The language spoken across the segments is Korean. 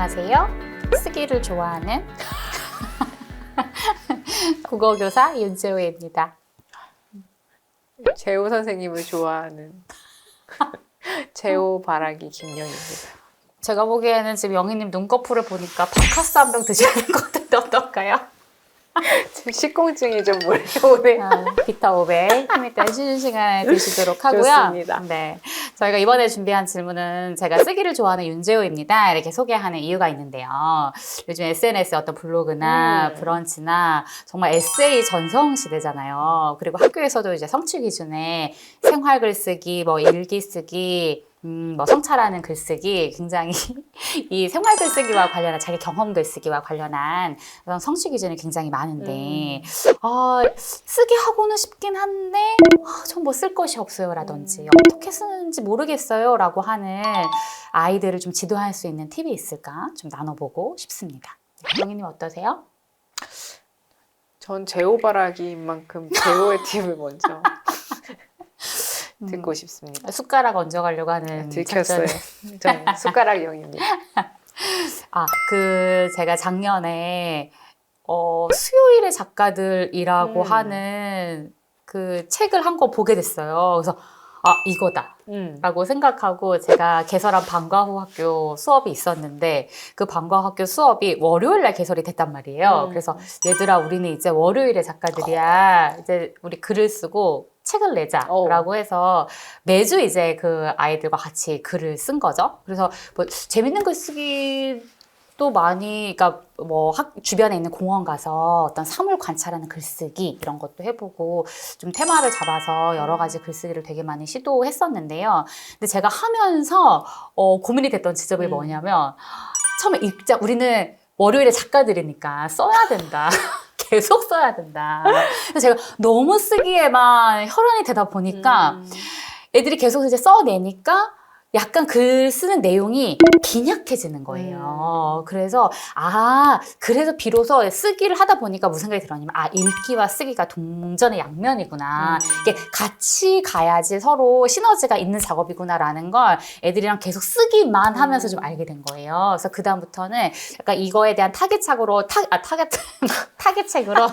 안녕하세요. 쓰기를 좋아하는 국어교사 윤재호입니다. 재호 선생님을 좋아하는 재호 바라기 김영입니다. 제가 보기에는 지금 영희님 눈꺼풀을 보니까 바카스 한 병 드셔야 될 것 같은데 어떨까요? 지금 식곤증이 좀 몰려오네요. 비타 500 힘이 때 쉬는 시간에 드시도록 하고요. 좋습니다. 네, 저희가 이번에 준비한 질문은 제가 쓰기를 좋아하는 윤재호입니다. 이렇게 소개하는 이유가 있는데요. 요즘 SNS 어떤 블로그나 브런치나 정말 에세이 전성 시대잖아요. 그리고 학교에서도 이제 성취 기준에 생활글 쓰기, 뭐 일기 쓰기, 뭐 성찰하는 글쓰기 굉장히 이 생활 글쓰기와 관련한 자기 경험 글쓰기와 관련한 그런 성취 기준이 굉장히 많은데 쓰기 하고는 싶긴 한데 전 뭐 쓸 것이 없어요 라든지 어떻게 쓰는지 모르겠어요 라고 하는 아이들을 좀 지도할 수 있는 팁이 있을까 좀 나눠보고 싶습니다. 영희님 어떠세요? 전 재호 바라기인 만큼 재호의 팁을 먼저 듣고 싶습니다. 숟가락 얹어가려고 하는 들켰어요. 작전을. 전 숟가락 영입니다. 제가 작년에 수요일의 작가들이라고 하는 그 책을 한 권 보게 됐어요. 그래서 이거다 라고 생각하고 제가 개설한 방과후 학교 수업이 있었는데 그 방과후 학교 수업이 월요일 날 개설이 됐단 말이에요. 그래서 얘들아 우리는 이제 월요일의 작가들이야. 이제 우리 글을 쓰고 책을 내자라고 해서 매주 이제 그 아이들과 같이 글을 쓴 거죠. 그래서 뭐 재밌는 글 쓰기도 많이, 그러니까 뭐 주변에 있는 공원 가서 어떤 사물 관찰하는 글쓰기 이런 것도 해보고 좀 테마를 잡아서 여러 가지 글쓰기를 되게 많이 시도했었는데요. 근데 제가 하면서 고민이 됐던 지점이 뭐냐면 처음에 우리는 월요일에 작가들이니까 써야 된다. 계속 써야 된다. 그래서 제가 너무 쓰기에만 혈안이 되다 보니까 애들이 계속 이제 써내니까 약간 글 쓰는 내용이 빈약해지는 거예요. 그래서 그래서 비로소 쓰기를 하다 보니까 무슨 생각이 들었냐면 읽기와 쓰기가 동전의 양면이구나. 이게 같이 가야지 서로 시너지가 있는 작업이구나라는 걸 애들이랑 계속 쓰기만 하면서 좀 알게 된 거예요. 그래서 그 다음부터는 약간 이거에 대한 타겟책으로 타겟책으로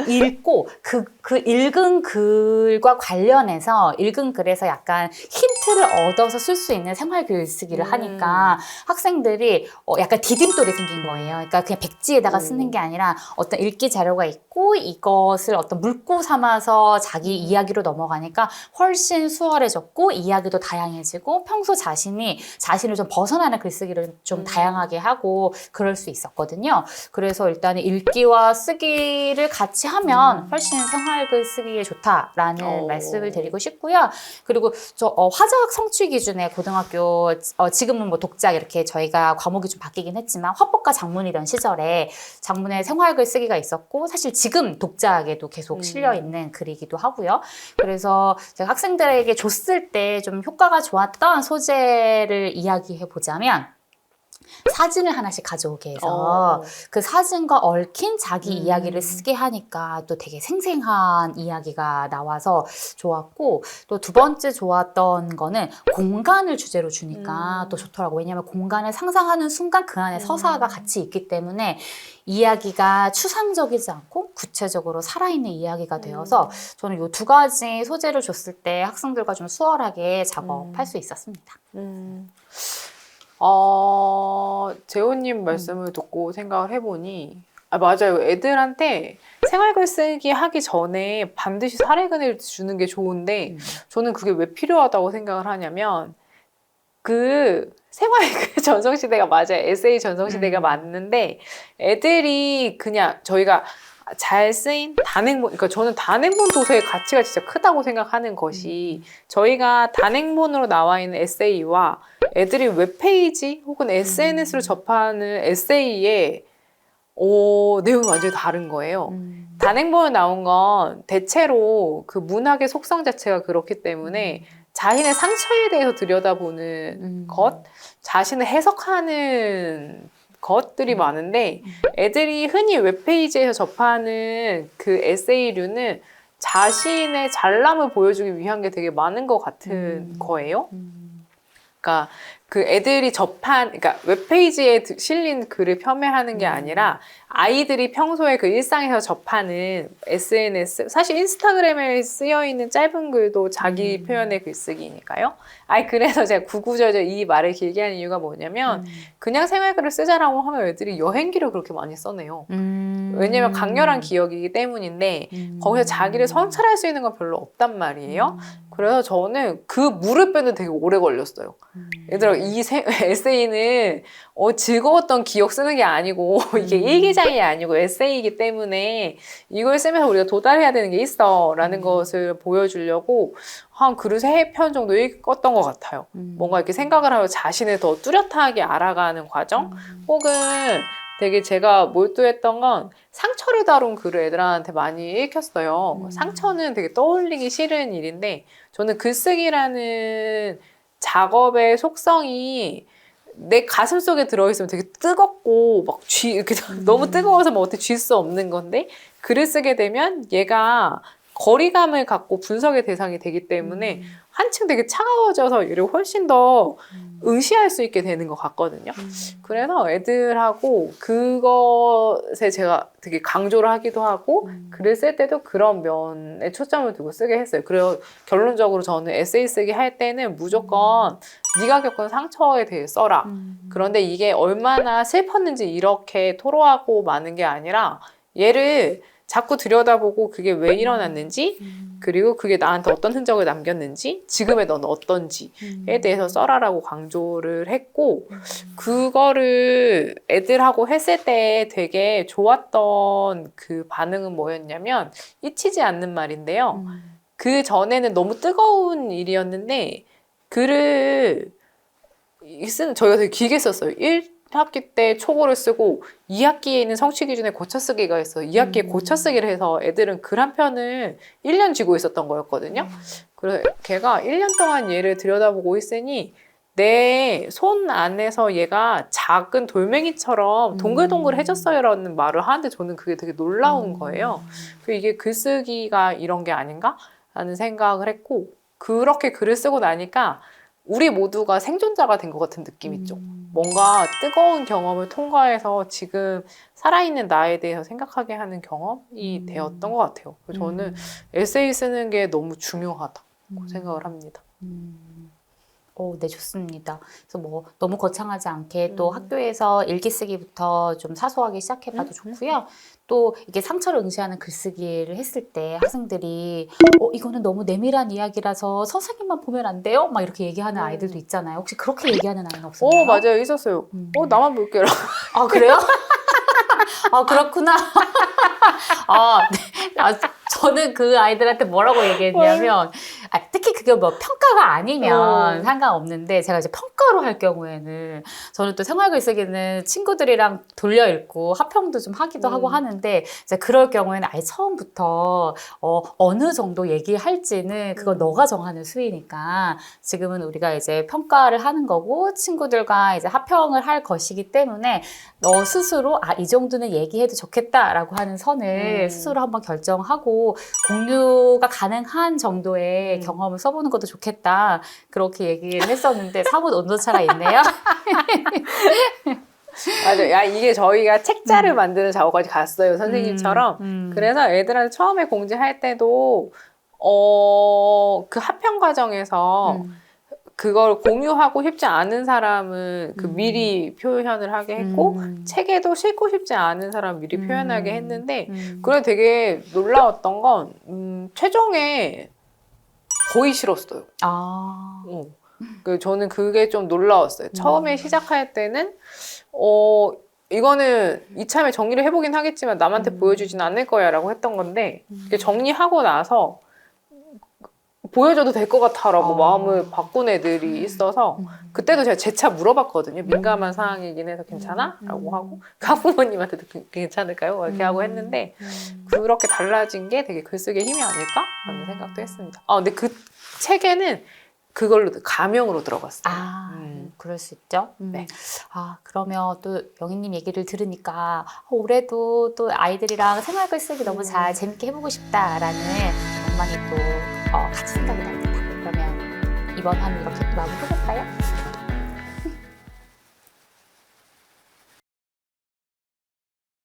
읽고 그 읽은 글과 관련해서 읽은 글에서 약간 힌트를 얻어서 쓸 수 있는 생활 글쓰기를 하니까 학생들이 약간 디딤돌이 생긴 거예요. 그러니까 그냥 백지에다가 쓰는 게 아니라 어떤 읽기 자료가 있고 이것을 어떤 물고 삼아서 자기 이야기로 넘어가니까 훨씬 수월해졌고 이야기도 다양해지고 평소 자신을 좀 벗어나는 글쓰기를 좀 다양하게 하고 그럴 수 있었거든요. 그래서 일단은 읽기와 쓰기를 같이 하면 훨씬 생활글 쓰기에 좋다라는 말씀을 드리고 싶고요. 그리고 화자학 성취 기준에 고등학교 지금은 뭐 독작 이렇게 저희가 과목이 좀 바뀌긴 했지만 화법과 작문이던 시절에 작문에 생활글 쓰기가 있었고 사실 지금 독작에도 계속 실려 있는 글이기도 하고요. 그래서 제가 학생들에게 줬을 때 좀 효과가 좋았던 소재를 이야기해 보자면 사진을 하나씩 가져오게 해서 그 사진과 얽힌 자기 이야기를 쓰게 하니까 또 되게 생생한 이야기가 나와서 좋았고 또 두 번째 좋았던 거는 공간을 주제로 주니까 또 좋더라고요. 왜냐하면 공간을 상상하는 순간 그 안에 서사가 같이 있기 때문에 이야기가 추상적이지 않고 구체적으로 살아있는 이야기가 되어서 저는 이 두 가지 소재를 줬을 때 학생들과 좀 수월하게 작업할 수 있었습니다. 재호님 말씀을 듣고 생각을 해보니 맞아요. 애들한테 생활글 쓰기 하기 전에 반드시 사례근을 주는 게 좋은데 저는 그게 왜 필요하다고 생각을 하냐면 그 생활글 전성시대가 맞아요. 에세이 전성시대가 맞는데 애들이 그냥 저희가 잘 쓰인 단행본, 그러니까 저는 단행본 도서의 가치가 진짜 크다고 생각하는 것이 저희가 단행본으로 나와 있는 에세이와 애들이 웹페이지 혹은 SNS로 접하는 에세이의 내용이 완전히 다른 거예요. 단행본에 나온 건 대체로 그 문학의 속성 자체가 그렇기 때문에 자신의 상처에 대해서 들여다보는 것, 자신을 해석하는 것들이 많은데 애들이 흔히 웹페이지에서 접하는 그 에세이류는 자신의 잘남을 보여주기 위한 게 되게 많은 것 같은 거예요. 그러니까 그 애들이 그러니까 웹페이지에 실린 글을 폄훼하는 게 아니라 아이들이 평소에 그 일상에서 접하는 SNS, 사실 인스타그램에 쓰여 있는 짧은 글도 자기 표현의 글쓰기니까요. 그래서 제가 구구절절 이 말을 길게 하는 이유가 뭐냐면 그냥 생활글을 쓰자라고 하면 애들이 여행기를 그렇게 많이 써내요. 왜냐면 강렬한 기억이기 때문인데 거기서 자기를 성찰할 수 있는 건 별로 없단 말이에요. 그래서 저는 그 물을 빼는 되게 오래 걸렸어요. 얘들아, 이 에세이는 즐거웠던 기억 쓰는 게 아니고 이게 일기장이 아니고 에세이이기 때문에 이걸 쓰면서 우리가 도달해야 되는 게 있어 라는 것을 보여주려고 한 글을 3편 정도 읽었던 것 같아요. 뭔가 이렇게 생각을 하며 자신을 더 뚜렷하게 알아가는 과정 혹은 되게 제가 몰두했던 건 상처를 다룬 글을 애들한테 많이 읽혔어요. 상처는 되게 떠올리기 싫은 일인데 저는 글쓰기라는 작업의 속성이 내 가슴 속에 들어있으면 되게 뜨겁고 막 이렇게 너무 뜨거워서 뭐 어떻게 쥘 수 없는 건데 글을 쓰게 되면 얘가 거리감을 갖고 분석의 대상이 되기 때문에 한층 되게 차가워져서 얘를 훨씬 더 응시할 수 있게 되는 것 같거든요. 그래서 애들하고 그것에 제가 되게 강조를 하기도 하고 글을 쓸 때도 그런 면에 초점을 두고 쓰게 했어요. 그래서 결론적으로 저는 에세이 쓰기 할 때는 무조건 네가 겪은 상처에 대해 써라. 그런데 이게 얼마나 슬펐는지 이렇게 토로하고 마는 게 아니라 얘를 자꾸 들여다보고 그게 왜 일어났는지 그리고 그게 나한테 어떤 흔적을 남겼는지 지금의 넌 어떤지에 대해서 써라라고 강조를 했고 그거를 애들하고 했을 때 되게 좋았던 그 반응은 뭐였냐면 잊히지 않는 말인데요. 그 전에는 너무 뜨거운 일이었는데 글을 저희가 되게 길게 썼어요. 1학기 때 초고를 쓰고 2학기에는 성취 기준에 고쳐쓰기가 있어요. 2학기에 고쳐쓰기를 해서 애들은 글 한 편을 1년 쥐고 있었던 거였거든요. 그래서 걔가 1년 동안 얘를 들여다보고 있으니 내 손 안에서 얘가 작은 돌멩이처럼 동글동글해졌어요 라는 말을 하는데 저는 그게 되게 놀라운 거예요. 이게 글쓰기가 이런 게 아닌가? 라는 생각을 했고 그렇게 글을 쓰고 나니까 우리 모두가 생존자가 된 것 같은 느낌 있죠. 뭔가 뜨거운 경험을 통과해서 지금 살아있는 나에 대해서 생각하게 하는 경험이 되었던 것 같아요. 저는 에세이 쓰는 게 너무 중요하다고 생각을 합니다. 네, 좋습니다. 그래서 뭐 너무 거창하지 않게 또 학교에서 일기 쓰기부터 좀 사소하게 시작해봐도 좋고요. 또 이게 상처를 응시하는 글쓰기를 했을 때 학생들이 이거는 너무 내밀한 이야기라서 선생님만 보면 안 돼요? 막 이렇게 얘기하는 아이들도 있잖아요. 혹시 그렇게 얘기하는 아이는 없었나요? 맞아요. 있었어요. 나만 볼게요. 아, 그래요? 아, 그렇구나. 네. 저는 그 아이들한테 뭐라고 얘기했냐면, 특히 그게 뭐 평가가 아니면 상관없는데, 제가 이제 평가로 할 경우에는, 저는 또 생활글 쓰기는 친구들이랑 돌려 읽고 합평도 좀 하기도 하고 하는데, 이제 그럴 경우에는 아예 처음부터, 어느 정도 얘기할지는 그건 너가 정하는 수위니까, 지금은 우리가 이제 평가를 하는 거고, 친구들과 이제 합평을 할 것이기 때문에, 너 스스로, 이 정도는 얘기해도 좋겠다라고 하는 선을 스스로 한번 결정하고, 공유가 가능한 정도의 경험을 써보는 것도 좋겠다. 그렇게 얘기를 했었는데 사뭇 온도차가 있네요. 맞아요. 이게 저희가 책자를 만드는 작업까지 갔어요. 선생님처럼. 그래서 애들한테 처음에 공지할 때도 그 합평 과정에서 그걸 공유하고 싶지 않은 사람은 미리 표현을 하게 했고 책에도 싣고 싶지 않은 사람은 미리 표현하게 했는데 그래 되게 놀라웠던 건 최종에 거의 싫었어요. 저는 그게 좀 놀라웠어요. 처음에 시작할 때는 이거는 이참에 정리를 해보긴 하겠지만 남한테 보여주진 않을 거야 라고 했던 건데 정리하고 나서 보여줘도 될 것 같아라고 마음을 바꾼 애들이 있어서 그때도 제가 재차 물어봤거든요. 민감한 상황이긴 해서 괜찮아? 라고 하고 학부모님한테도 괜찮을까요? 이렇게 하고 했는데 그렇게 달라진 게 되게 글쓰기의 힘이 아닐까? 라는 생각도 했습니다. 근데 그 책에는 그걸로 가명으로 들어갔어요. 그럴 수 있죠. 네. 그러면 또 영희님 얘기를 들으니까 올해도 또 아이들이랑 생활글 쓰기 너무 잘 재밌게 해보고 싶다라는 욕망이 또 같이 생각이 납니다. 그러면 이번 화는 이렇게 또 마무리해볼까요?